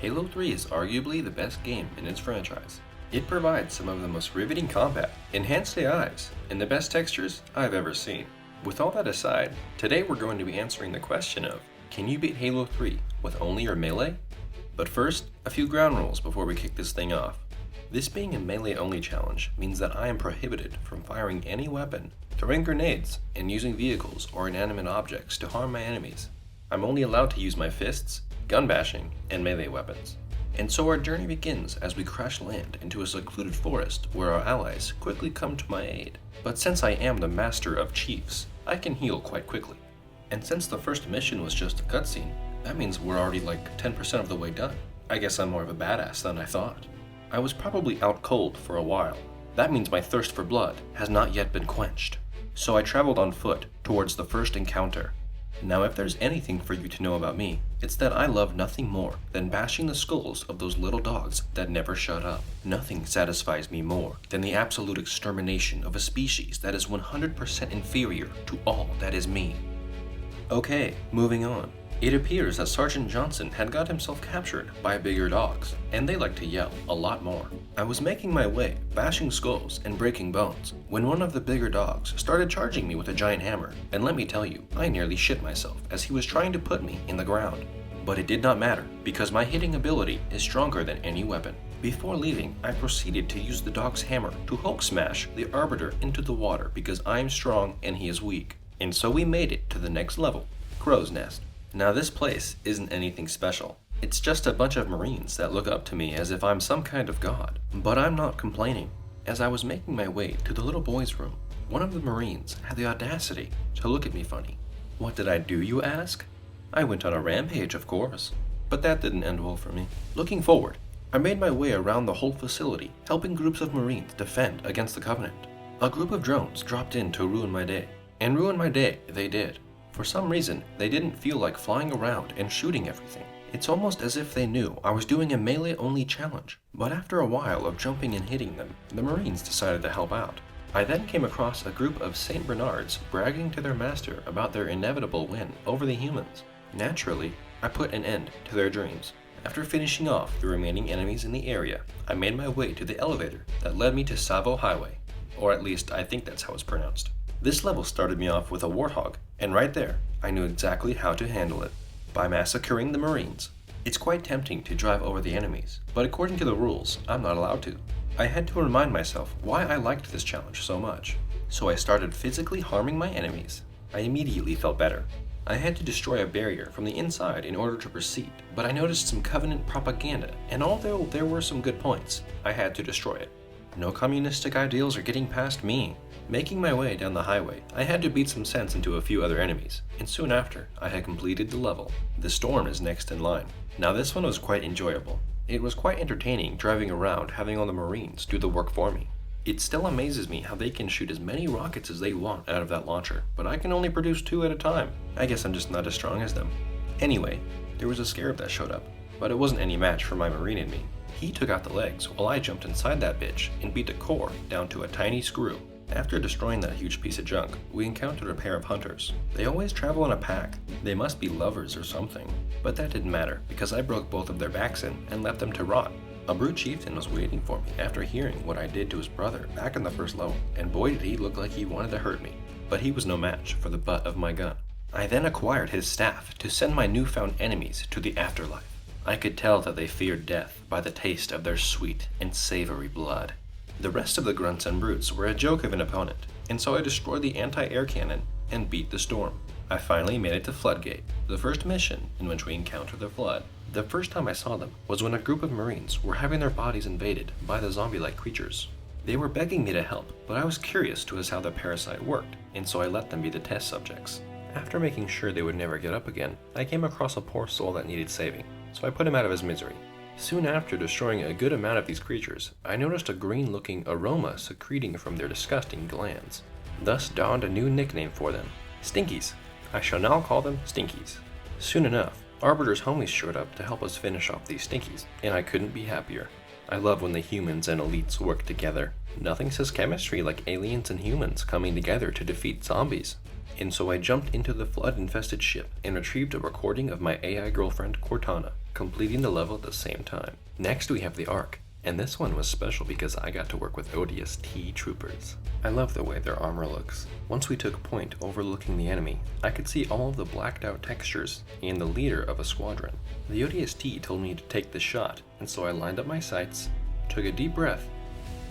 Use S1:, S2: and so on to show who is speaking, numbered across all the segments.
S1: Halo 3 is arguably the best game in its franchise. It provides some of the most riveting combat, enhanced AIs, and the best textures I've ever seen. With all that aside, today we're going to be answering the question of, can you beat Halo 3 with only your melee? But first, a few ground rules before we kick this thing off. This being a melee-only challenge means that I am prohibited from firing any weapon, throwing grenades, and using vehicles or inanimate objects to harm my enemies. I'm only allowed to use my fists, gun bashing, and melee weapons. And so our journey begins as we crash land into a secluded forest where our allies quickly come to my aid. But since I am the master of chiefs, I can heal quite quickly. And since the first mission was just a cutscene, that means we're already like 10% of the way done. I guess I'm more of a badass than I thought. I was probably out cold for a while. That means my thirst for blood has not yet been quenched. So I traveled on foot towards the first encounter. Now if there's anything for you to know about me, it's that I love nothing more than bashing the skulls of those little dogs that never shut up. Nothing satisfies me more than the absolute extermination of a species that is 100% inferior to all that is me. Okay, moving on. It appears that Sergeant Johnson had got himself captured by bigger dogs, and they like to yell a lot more. I was making my way, bashing skulls and breaking bones, when one of the bigger dogs started charging me with a giant hammer, and let me tell you, I nearly shit myself as he was trying to put me in the ground. But it did not matter, because my hitting ability is stronger than any weapon. Before leaving, I proceeded to use the dog's hammer to Hulk smash the Arbiter into the water because I am strong and he is weak. And so we made it to the next level, Crow's Nest. Now this place isn't anything special. It's just a bunch of Marines that look up to me as if I'm some kind of god. But I'm not complaining. As I was making my way to the little boy's room, one of the Marines had the audacity to look at me funny. What did I do, you ask? I went on a rampage, of course. But that didn't end well for me. Looking forward, I made my way around the whole facility, helping groups of Marines defend against the Covenant. A group of drones dropped in to ruin my day. And ruin my day they did. For some reason, they didn't feel like flying around and shooting everything. It's almost as if they knew I was doing a melee-only challenge. But after a while of jumping and hitting them, the Marines decided to help out. I then came across a group of St. Bernards bragging to their master about their inevitable win over the humans. Naturally, I put an end to their dreams. After finishing off the remaining enemies in the area, I made my way to the elevator that led me to Savo Highway. Or at least, I think that's how it's pronounced. This level started me off with a warthog, and right there, I knew exactly how to handle it. By massacring the Marines. It's quite tempting to drive over the enemies, but according to the rules, I'm not allowed to. I had to remind myself why I liked this challenge so much. So I started physically harming my enemies. I immediately felt better. I had to destroy a barrier from the inside in order to proceed, but I noticed some Covenant propaganda, and although there were some good points, I had to destroy it. No communistic ideals are getting past me. Making my way down the highway, I had to beat some sense into a few other enemies, and soon after, I had completed the level. The Storm is next in line. Now this one was quite enjoyable. It was quite entertaining driving around having all the Marines do the work for me. It still amazes me how they can shoot as many rockets as they want out of that launcher, but I can only produce 2 at a time. I guess I'm just not as strong as them. Anyway, there was a Scarab that showed up, but it wasn't any match for my Marine in me. He took out the legs while I jumped inside that bitch and beat the core down to a tiny screw. After destroying that huge piece of junk, we encountered a pair of hunters. They always travel in a pack. They must be lovers or something. But that didn't matter, because I broke both of their backs in and left them to rot. A brute chieftain was waiting for me after hearing what I did to his brother back in the first level, and boy did he look like he wanted to hurt me. But he was no match for the butt of my gun. I then acquired his staff to send my newfound enemies to the afterlife. I could tell that they feared death by the taste of their sweet and savory blood. The rest of the grunts and brutes were a joke of an opponent, and so I destroyed the anti-air cannon and beat the Storm. I finally made it to Floodgate, the first mission in which we encountered the Flood. The first time I saw them was when a group of Marines were having their bodies invaded by the zombie-like creatures. They were begging me to help, but I was curious to as how the parasite worked, and so I let them be the test subjects. After making sure they would never get up again, I came across a poor soul that needed saving, so I put him out of his misery. Soon after destroying a good amount of these creatures, I noticed a green-looking aroma secreting from their disgusting glands. Thus dawned a new nickname for them, Stinkies. I shall now call them Stinkies. Soon enough, Arbiter's homies showed up to help us finish off these Stinkies, and I couldn't be happier. I love when the humans and elites work together. Nothing says chemistry like aliens and humans coming together to defeat zombies. And so I jumped into the flood-infested ship and retrieved a recording of my AI girlfriend, Cortana. completing the level at the same time. Next we have the Ark, and this one was special because I got to work with ODST troopers. I love the way their armor looks. Once we took point overlooking the enemy, I could see all of the blacked out textures and the leader of a squadron. The ODST told me to take the shot, and so I lined up my sights, took a deep breath,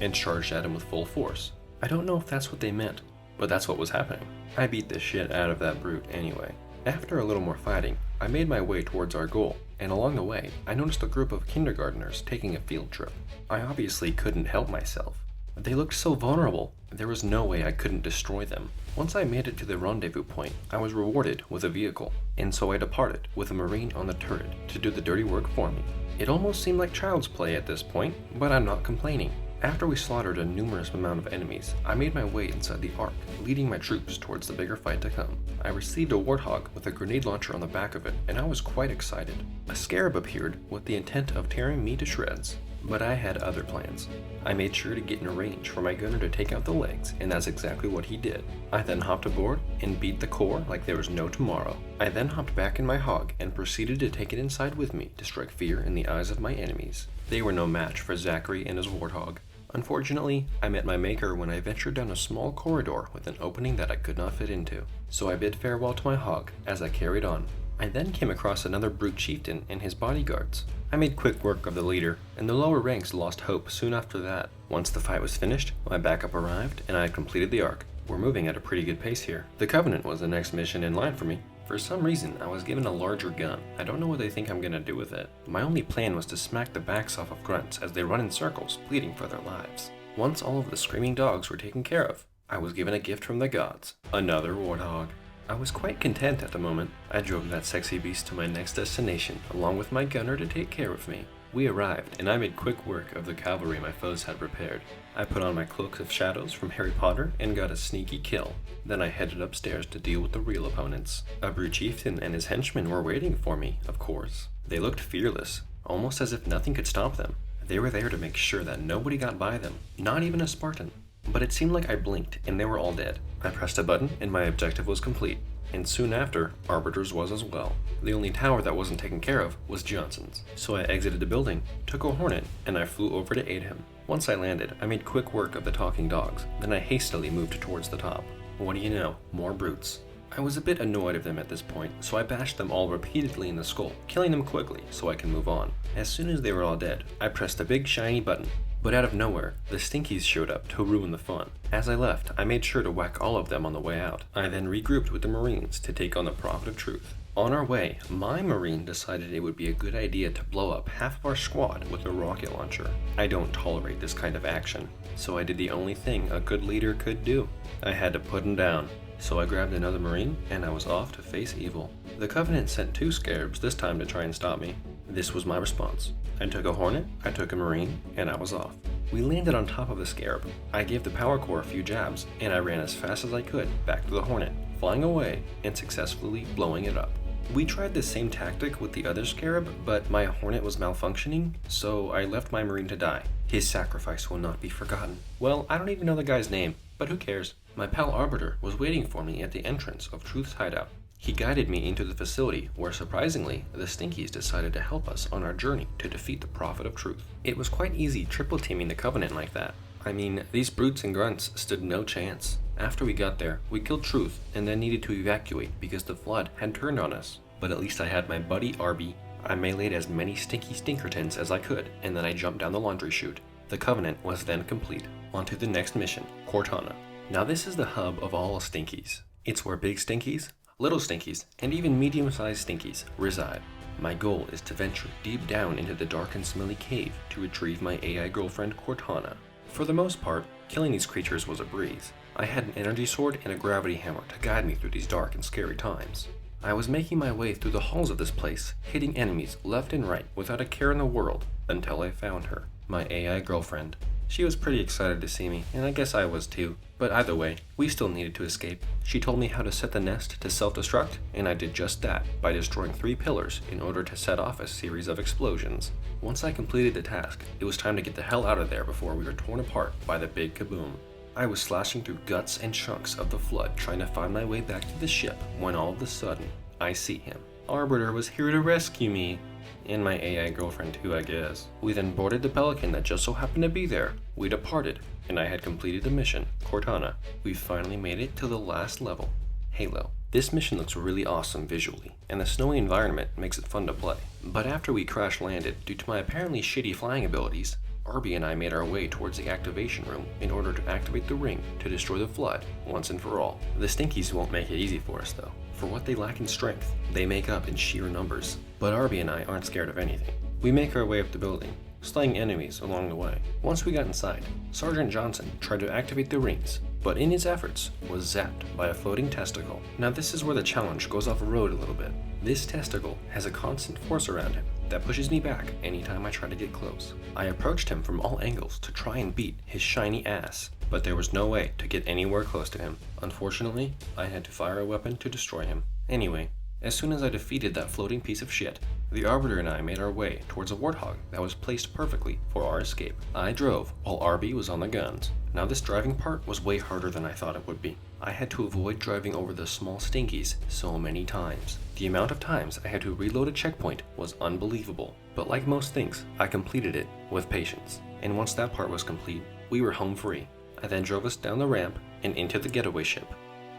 S1: and charged at him with full force. I don't know if that's what they meant, but that's what was happening. I beat the shit out of that brute anyway. After a little more fighting, I made my way towards our goal, and along the way, I noticed a group of kindergartners taking a field trip. I obviously couldn't help myself. They looked so vulnerable, there was no way I couldn't destroy them. Once I made it to the rendezvous point, I was rewarded with a vehicle, and so I departed with a Marine on the turret to do the dirty work for me. It almost seemed like child's play at this point, but I'm not complaining. After we slaughtered a numerous amount of enemies, I made my way inside the Ark, leading my troops towards the bigger fight to come. I received a Warthog with a grenade launcher on the back of it, and I was quite excited. A Scarab appeared with the intent of tearing me to shreds, but I had other plans. I made sure to get in range for my gunner to take out the legs, and that's exactly what he did. I then hopped aboard and beat the core like there was no tomorrow. I then hopped back in my Hog and proceeded to take it inside with me to strike fear in the eyes of my enemies. They were no match for Zachary and his Warthog. Unfortunately, I met my maker when I ventured down a small corridor with an opening that I could not fit into, so I bid farewell to my Hog as I carried on. I then came across another brute chieftain and his bodyguards. I made quick work of the leader, and the lower ranks lost hope soon after that. Once the fight was finished, my backup arrived, and I had completed the Ark. We're moving at a pretty good pace here. The Covenant was the next mission in line for me. For some reason, I was given a larger gun. I don't know what they think I'm gonna do with it. My only plan was to smack the backs off of grunts as they run in circles, pleading for their lives. Once all of the screaming dogs were taken care of, I was given a gift from the gods, another Warthog. I was quite content at the moment. I drove that sexy beast to my next destination, along with my gunner to take care of me. We arrived, and I made quick work of the cavalry my foes had prepared. I put on my Cloak of Shadows from Harry Potter and got a sneaky kill. Then I headed upstairs to deal with the real opponents. A brute chieftain and his henchmen were waiting for me, of course. They looked fearless, almost as if nothing could stop them. They were there to make sure that nobody got by them, not even a Spartan. But it seemed like I blinked and they were all dead. I pressed a button and my objective was complete. And soon after, Arbiter's was as well. The only tower that wasn't taken care of was Johnson's. So I exited the building, took a Hornet, and I flew over to aid him. Once I landed, I made quick work of the talking dogs, then I hastily moved towards the top. What do you know? More brutes. I was a bit annoyed of them at this point, so I bashed them all repeatedly in the skull, killing them quickly so I can move on. As soon as they were all dead, I pressed a big shiny button. But out of nowhere, the Stinkies showed up to ruin the fun. As I left, I made sure to whack all of them on the way out. I then regrouped with the Marines to take on the Prophet of Truth. On our way, my Marine decided it would be a good idea to blow up half of our squad with a rocket launcher. I don't tolerate this kind of action, so I did the only thing a good leader could do. I had to put him down. So I grabbed another Marine, and I was off to face evil. The Covenant sent 2 Scarabs this time to try and stop me. This was my response. I took a Hornet, I took a Marine, and I was off. We landed on top of the Scarab. I gave the power core a few jabs, and I ran as fast as I could back to the Hornet, flying away and successfully blowing it up. We tried the same tactic with the other Scarab, but my Hornet was malfunctioning, so I left my Marine to die. His sacrifice will not be forgotten. Well, I don't even know the guy's name, but who cares? My pal Arbiter was waiting for me at the entrance of Truth's hideout. He guided me into the facility where, surprisingly, the Stinkies decided to help us on our journey to defeat the Prophet of Truth. It was quite easy triple teaming the Covenant like that. I mean, these brutes and grunts stood no chance. After we got there, we killed Truth and then needed to evacuate because the Flood had turned on us. But at least I had my buddy Arby. I meleeed as many stinky stinkertons as I could, and then I jumped down the laundry chute. The Covenant was then complete. On to the next mission, Cortana. Now this is the hub of all Stinkies. It's where big Stinkies, little Stinkies, and even medium-sized Stinkies reside. My goal is to venture deep down into the dark and smelly cave to retrieve my AI girlfriend Cortana. For the most part, killing these creatures was a breeze. I had an energy sword and a gravity hammer to guide me through these dark and scary times. I was making my way through the halls of this place, hitting enemies left and right without a care in the world, until I found her, my AI girlfriend. She was pretty excited to see me, and I guess I was too. But either way, we still needed to escape. She told me how to set the nest to self-destruct, and I did just that by destroying 3 pillars in order to set off a series of explosions. Once I completed the task, it was time to get the hell out of there before we were torn apart by the big kaboom. I was slashing through guts and chunks of the Flood trying to find my way back to the ship when all of a sudden, I see him. Arbiter was here to rescue me. And my AI girlfriend too, I guess. We then boarded the Pelican that just so happened to be there. We departed, and I had completed the mission, Cortana. We finally made it to the last level, Halo. This mission looks really awesome visually, and the snowy environment makes it fun to play. But after we crash landed, due to my apparently shitty flying abilities, Arby and I made our way towards the activation room in order to activate the ring to destroy the Flood once and for all. The Stinkies won't make it easy for us though. For what they lack in strength, they make up in sheer numbers. But Arby and I aren't scared of anything. We make our way up the building, slaying enemies along the way. Once we got inside, Sergeant Johnson tried to activate the rings, but in his efforts was zapped by a floating testicle. Now this is where the challenge goes off road a little bit. This testicle has a constant force around him that pushes me back anytime I try to get close. I approached him from all angles to try and beat his shiny ass, but there was no way to get anywhere close to him. Unfortunately, I had to fire a weapon to destroy him. Anyway, as soon as I defeated that floating piece of shit, the Arbiter and I made our way towards a warthog that was placed perfectly for our escape. I drove while Arby was on the guns. Now this driving part was way harder than I thought it would be. I had to avoid driving over the small Stinkies so many times. The amount of times I had to reload a checkpoint was unbelievable. But like most things, I completed it with patience. And once that part was complete, we were home free. I then drove us down the ramp and into the getaway ship.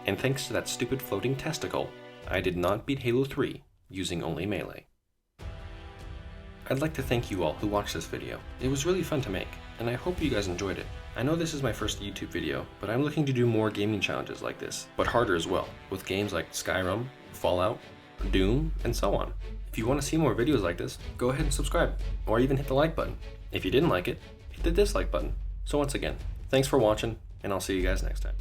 S1: And thanks to that stupid floating testicle, I did not beat Halo 3 using only melee. I'd like to thank you all who watched this video. It was really fun to make, and I hope you guys enjoyed it. I know this is my first YouTube video, but I'm looking to do more gaming challenges like this, but harder as well, with games like Skyrim, Fallout, Doom, and so on. If you want to see more videos like this, go ahead and subscribe, or even hit the like button. If you didn't like it, hit the dislike button. So once again, thanks for watching, and I'll see you guys next time.